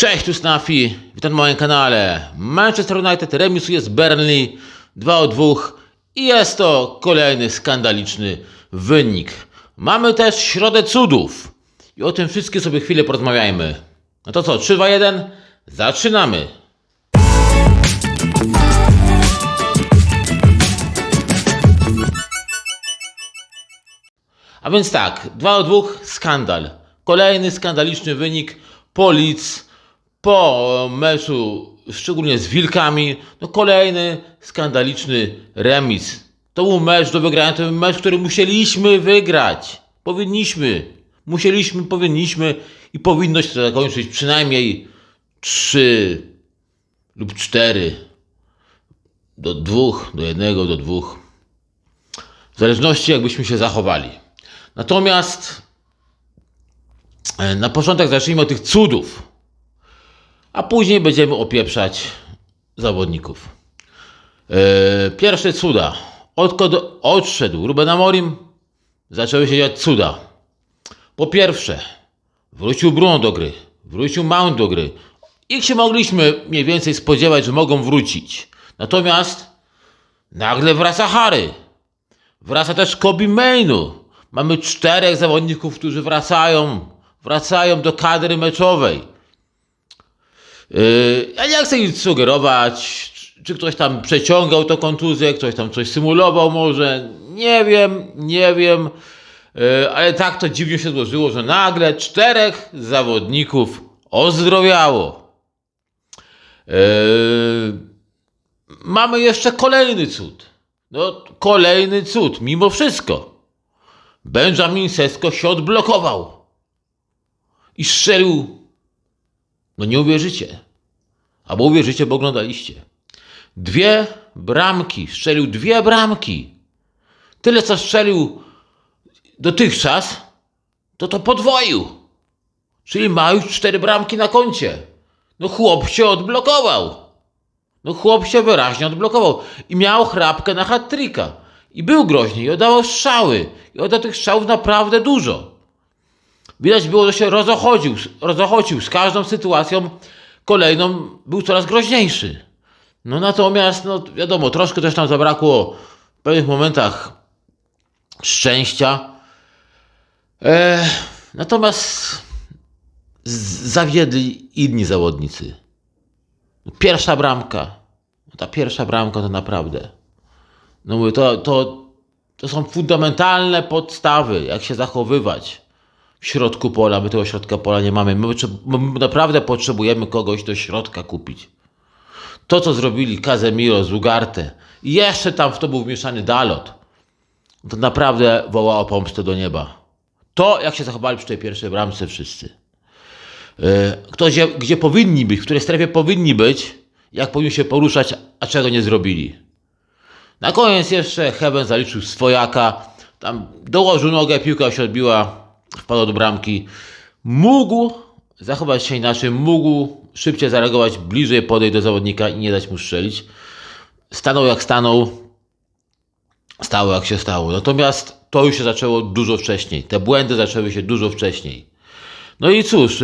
Cześć, tu Snafi, witam na moim kanale. Manchester United remisuje z Burnley 2-2 i jest to kolejny skandaliczny wynik. Mamy też środę cudów i o tym wszystkim sobie chwilę porozmawiajmy. No to co, 3-2-1? Zaczynamy! A więc tak, 2-2, skandal. Kolejny skandaliczny wynik po Leeds, po meczu szczególnie z Wilkami. No kolejny skandaliczny remis. To był mecz do wygrania, to był mecz, który musieliśmy wygrać. Powinniśmy i powinno się to zakończyć przynajmniej 3 lub 4 do 2, do 1, do 2. W zależności jakbyśmy się zachowali. Natomiast na początek zacznijmy od tych cudów, a później będziemy opieprzać zawodników. Pierwsze cuda. Odkąd odszedł Ruben Amorim, zaczęły się dziać cuda. Po pierwsze, wrócił Bruno do gry, wrócił Mount do gry. Ich się mogliśmy mniej więcej spodziewać, że mogą wrócić. Natomiast nagle wraca Harry. Wraca też Kobbie Mainoo. Mamy 4 zawodników, którzy wracają do kadry meczowej. Ja nie chcę nic sugerować, czy ktoś tam przeciągał to kontuzję, ktoś tam coś symulował może, nie wiem, ale tak to dziwnie się złożyło, że nagle 4 zawodników ozdrowiało. Mamy jeszcze kolejny cud. No, kolejny cud, mimo wszystko. Benjamin Sesko się odblokował i strzelił, no nie uwierzycie, albo uwierzycie, bo oglądaliście. 2 bramki, strzelił 2 bramki. Tyle, co strzelił dotychczas, to podwoił. Czyli ma już 4 bramki na koncie. No chłop się odblokował. No chłop się wyraźnie odblokował. I miał chrapkę na hat-tricka. I był groźny i oddawał strzały. I oddał tych strzałów naprawdę dużo. Widać było, że się rozochodził. Z każdą sytuacją kolejną był coraz groźniejszy. No natomiast, no wiadomo, troszkę też tam zabrakło w pewnych momentach szczęścia. Natomiast zawiedli inni zawodnicy. Pierwsza bramka. Ta pierwsza bramka to naprawdę. No mówię, to są fundamentalne podstawy, jak się zachowywać w środku pola. My tego środka pola nie mamy. My naprawdę potrzebujemy kogoś do środka kupić. To, co zrobili Casemiro z Ugarte i jeszcze tam w to był wmieszany Dalot, to naprawdę wołało pomstę do nieba. To, jak się zachowali przy tej pierwszej bramce wszyscy. Gdzie powinni być, w której strefie powinni być, jak powinni się poruszać, a czego nie zrobili. Na koniec jeszcze Heaven zaliczył swojaka, tam dołożył nogę, piłka się odbiła, wpadła do bramki. Mógł zachować się inaczej, mógł szybciej zareagować, bliżej podejść do zawodnika i nie dać mu strzelić. Stanął jak stanął, stało jak się stało. Natomiast to już się zaczęło dużo wcześniej. Te błędy zaczęły się dużo wcześniej. No i cóż,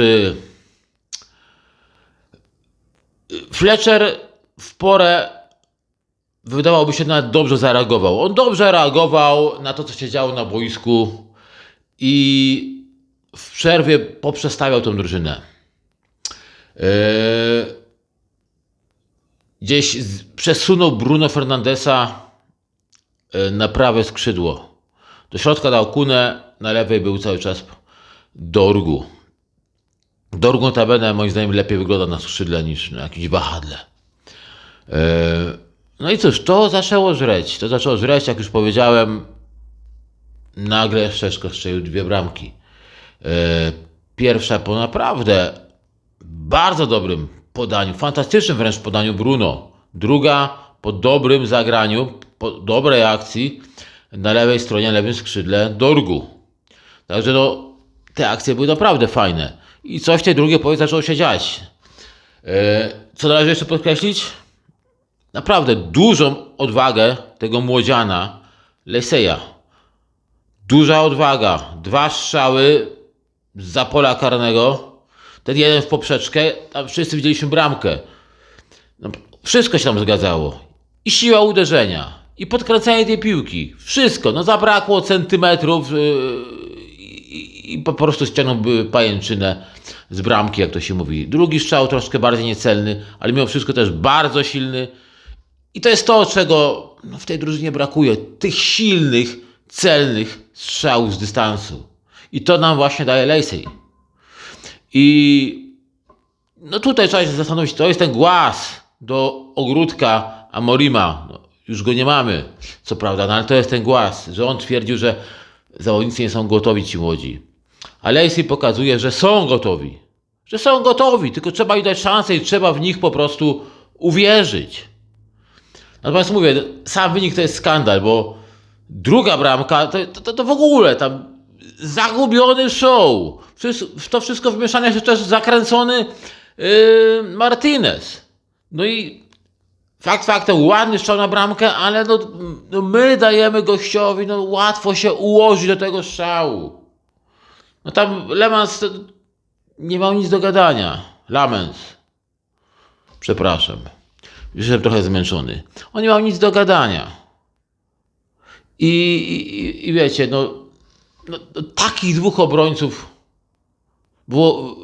Fletcher w porę, wydawałoby się, nawet dobrze zareagował. On dobrze reagował na to, co się działo na boisku i w przerwie poprzestawiał tę drużynę. Gdzieś przesunął Bruno Fernandesa na prawe skrzydło. Do środka dał Kunę, na lewej był cały czas Dorgu. Dorgu notabene moim zdaniem lepiej wygląda na skrzydle niż na jakimś wahadle. No i cóż, to zaczęło żreć, jak już powiedziałem, nagle Szczeszko strzelił 2 bramki. Pierwsza po naprawdę bardzo dobrym podaniu, fantastycznym wręcz podaniu Bruno. Druga po dobrym zagraniu, po dobrej akcji na lewej stronie, lewym skrzydle Dorgu. Także no, te akcje były naprawdę fajne. I coś w tej drugiej połowie zaczęło się dziać. Co należy jeszcze podkreślić? Naprawdę dużą odwagę tego młodziana Leseya. Duża odwaga. 2 strzały zza pola karnego. ten jeden w poprzeczkę, tam wszyscy widzieliśmy bramkę. No, wszystko się tam zgadzało. I siła uderzenia, i podkręcanie tej piłki. Wszystko. No zabrakło centymetrów i po prostu ściągnąłby pajęczynę z bramki, jak to się mówi. Drugi strzał troszkę bardziej niecelny, ale mimo wszystko też bardzo silny. I to jest to, czego w tej drużynie brakuje. Tych silnych, celnych strzałów z dystansu. I to nam właśnie daje Lacey. I no tutaj trzeba się zastanowić, to jest ten głaz do ogródka Amorima. No, już go nie mamy, co prawda, no ale to jest ten głaz, że on twierdził, że zawodnicy nie są gotowi, ci młodzi. A Lacey pokazuje, że są gotowi. Że są gotowi, tylko trzeba im dać szansę i trzeba w nich po prostu uwierzyć. Natomiast mówię, sam wynik to jest skandal, bo druga bramka to w ogóle tam zagubiony show. W to wszystko wmieszany jest też zakręcony Martinez. No i fakt faktem, ładny strzał na bramkę, ale no my dajemy gościowi, no łatwo się ułożyć do tego strzału. No tam Lemans nie miał nic do gadania. Lamens. Przepraszam. Już jestem trochę zmęczony. On nie miał nic do gadania. I wiecie, no takich dwóch obrońców było,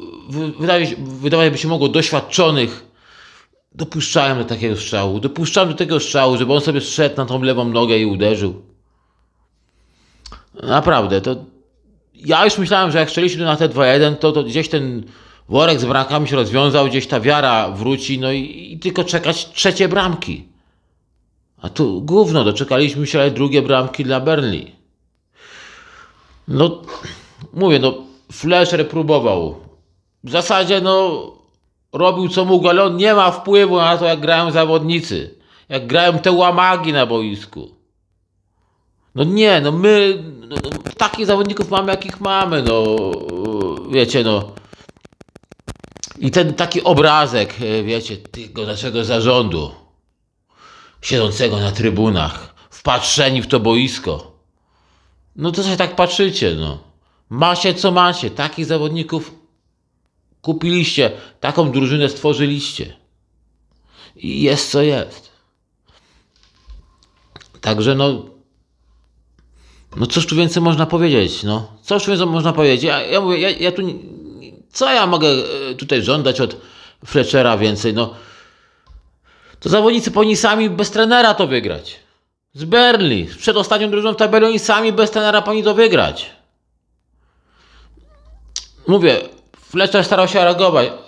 wydawać by się mogło, doświadczonych, dopuszczałem do takiego strzału. Dopuszczałem do tego strzału, żeby on sobie zszedł na tą lewą nogę i uderzył. Naprawdę, to ja już myślałem, że jak strzeliśmy na te 2-1, to gdzieś ten worek z bramkami się rozwiązał, gdzieś ta wiara wróci, no i tylko czekać trzecie bramki. A tu gówno, doczekaliśmy się, ale drugie bramki dla Burnley. No, mówię, no Fleischer próbował. W zasadzie, no, robił co mógł, ale on nie ma wpływu na to, jak grają zawodnicy. Jak grają te łamagi na boisku. No nie, no my takich zawodników mamy, jakich mamy, no, wiecie, no. I ten taki obrazek, wiecie, tego naszego zarządu, siedzącego na trybunach, wpatrzeni w to boisko. No to sobie tak patrzycie, no. Macie co macie, takich zawodników kupiliście, taką drużynę stworzyliście. I jest co jest. Także no cóż tu więcej można powiedzieć, no. Cóż tu więcej można powiedzieć? Ja mówię, ja tu, co ja mogę tutaj żądać od Fletchera więcej, no. To zawodnicy powinni sami bez trenera to wygrać. Z Burnley, przed ostatnią drużyną w tabeli, oni sami bez trenera powinni to wygrać. Mówię, Fletcher starał się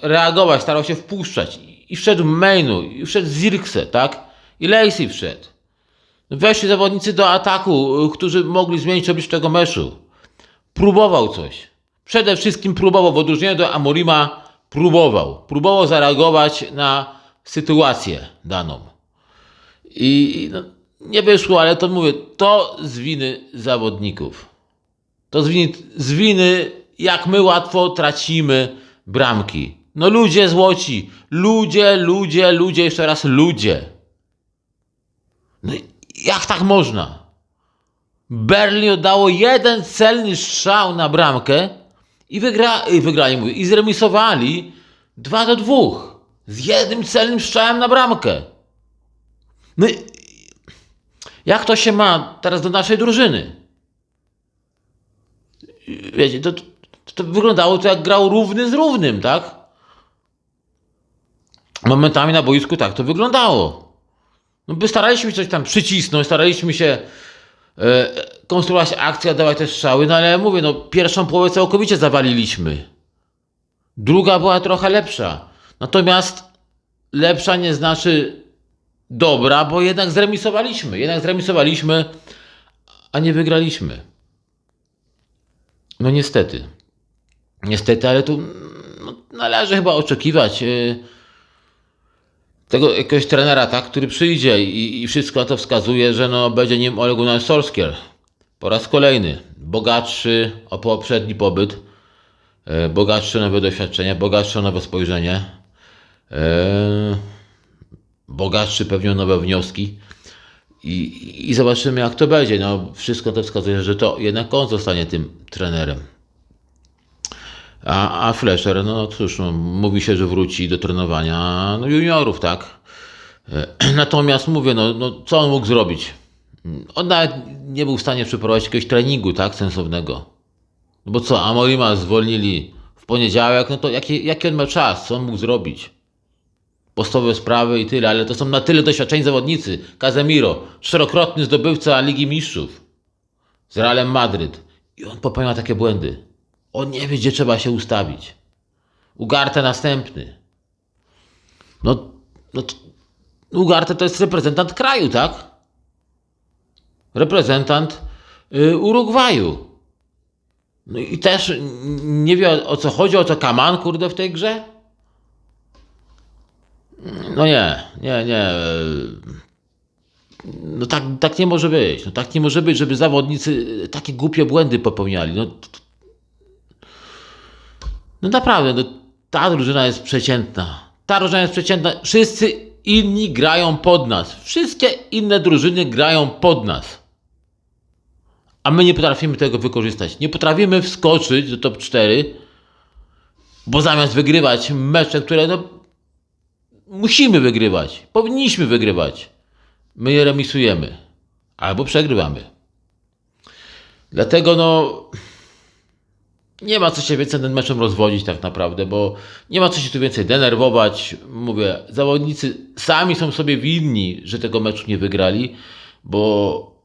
reagować, starał się wpuszczać. I wszedł Mainu, i wszedł Zirkse, tak? I Lacey wszedł. Weszli zawodnicy do ataku, którzy mogli zmienić oblicze tego meczu. Próbował coś. Przede wszystkim próbował, w odróżnieniu do Amorima, próbował zareagować na sytuację daną. I no, nie wyszło, ale to mówię, to z winy zawodników. To z winy, jak my łatwo tracimy bramki. No ludzie złoci, ludzie, jeszcze raz ludzie. No jak tak można? Burnley oddało jeden celny strzał na bramkę i wygrali, mówię, i zremisowali 2-2 z jednym celnym strzałem na bramkę. No jak to się ma teraz do naszej drużyny? Wiecie, to wyglądało to, jak grał równy z równym, tak? Momentami na boisku tak to wyglądało. No by staraliśmy się coś tam przycisnąć, staraliśmy się konstruować akcję, dawać te strzały, no ale mówię, no pierwszą połowę całkowicie zawaliliśmy. Druga była trochę lepsza. Natomiast lepsza nie znaczy dobra, bo jednak zremisowaliśmy, a nie wygraliśmy. No niestety. Niestety, ale tu należy chyba oczekiwać tego jakiegoś trenera, tak, który przyjdzie i wszystko na to wskazuje, że no będzie nim Ole Gunnar Solskjaer. Po raz kolejny. Bogatszy o poprzedni pobyt, bogatsze nowe doświadczenia, bogatsze nowe spojrzenie, bogatszy pewnie o nowe wnioski i zobaczymy, jak to będzie. No, wszystko to wskazuje, że to jednak on zostanie tym trenerem. A Fleischer, no cóż, no, mówi się, że wróci do trenowania juniorów, tak? Natomiast mówię, no co on mógł zrobić? On nawet nie był w stanie przeprowadzić jakiegoś treningu, tak, sensownego. No bo co, Amorima zwolnili w poniedziałek, no to jaki on miał czas? Co on mógł zrobić? Podstawowe sprawy i tyle, ale to są na tyle doświadczeni zawodnicy. Casemiro, 4-krotny zdobywca Ligi Mistrzów z Realem Madryt. I on popełnia takie błędy. On nie wie, gdzie trzeba się ustawić. Ugarte następny. Ugarte to jest reprezentant kraju, tak? Reprezentant Urugwaju. No i też nie wie, o co chodzi, o co kaman, kurde, w tej grze? No nie. No tak nie może być. No tak nie może być, żeby zawodnicy takie głupie błędy popełniali. No naprawdę, no, ta drużyna jest przeciętna. Ta drużyna jest przeciętna. Wszyscy inni grają pod nas. Wszystkie inne drużyny grają pod nas. A my nie potrafimy tego wykorzystać. Nie potrafimy wskoczyć do top 4, bo zamiast wygrywać mecze, które musimy wygrywać, powinniśmy wygrywać, my je remisujemy albo przegrywamy. Dlatego nie ma co się więcej tym meczem rozwodzić tak naprawdę, bo nie ma co się tu więcej denerwować. Mówię, zawodnicy sami są sobie winni, że tego meczu nie wygrali, bo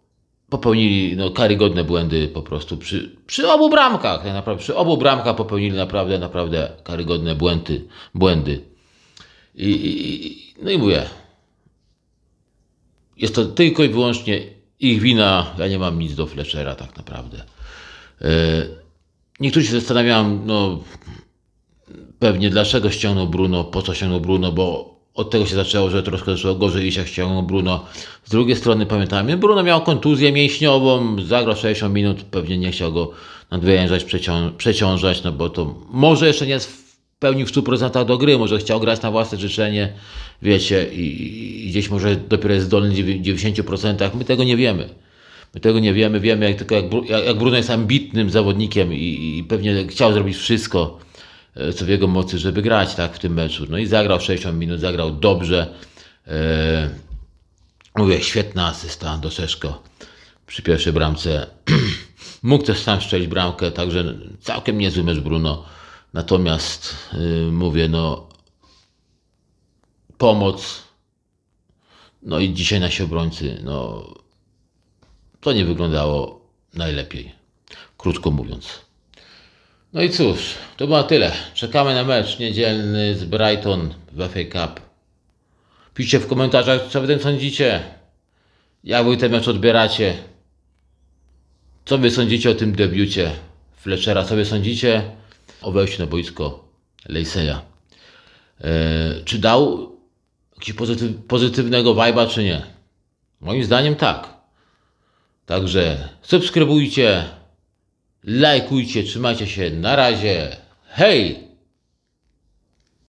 popełnili karygodne błędy po prostu przy obu bramkach. Tak naprawdę, przy obu bramkach popełnili naprawdę karygodne błędy. No i mówię, jest to tylko i wyłącznie ich wina. Ja nie mam nic do Fleischera tak naprawdę. Niektórzy się zastanawiają, pewnie dlaczego ściągnął Bruno, po co ściągnął Bruno, bo od tego się zaczęło, że troszkę zaczęło gorzej iść, jak ściągnął Bruno. Z drugiej strony pamiętajmy, Bruno miał kontuzję mięśniową, zagrał 60 minut, pewnie nie chciał go nadwyrężać, przeciążać, bo to może jeszcze nie jest w pełni w 100% do gry, może chciał grać na własne życzenie, wiecie, i gdzieś może dopiero jest zdolny w 90%, my tego nie wiemy. Wiemy tylko jak Bruno jest ambitnym zawodnikiem i pewnie chciał zrobić wszystko, co w jego mocy, żeby grać tak w tym meczu. No i zagrał 60 minut, zagrał dobrze. Mówię, świetna asysta do Szeszko przy pierwszej bramce. Mógł też sam strzelić bramkę, także całkiem niezły mecz Bruno. Natomiast mówię, pomoc, i dzisiaj nasi obrońcy, to nie wyglądało najlepiej, krótko mówiąc. No i cóż, to było tyle. Czekamy na mecz niedzielny z Brighton w FA Cup. Piszcie w komentarzach, co wy tym sądzicie. Jak wy ten mecz odbieracie. Co wy sądzicie o tym debiucie Fleischera? Co wy sądzicie o wejściu na boisko Lacey'a? Czy dał jakiegoś pozytywnego vibe'a, czy nie? Moim zdaniem tak. Także subskrybujcie, lajkujcie, trzymajcie się, na razie, hej!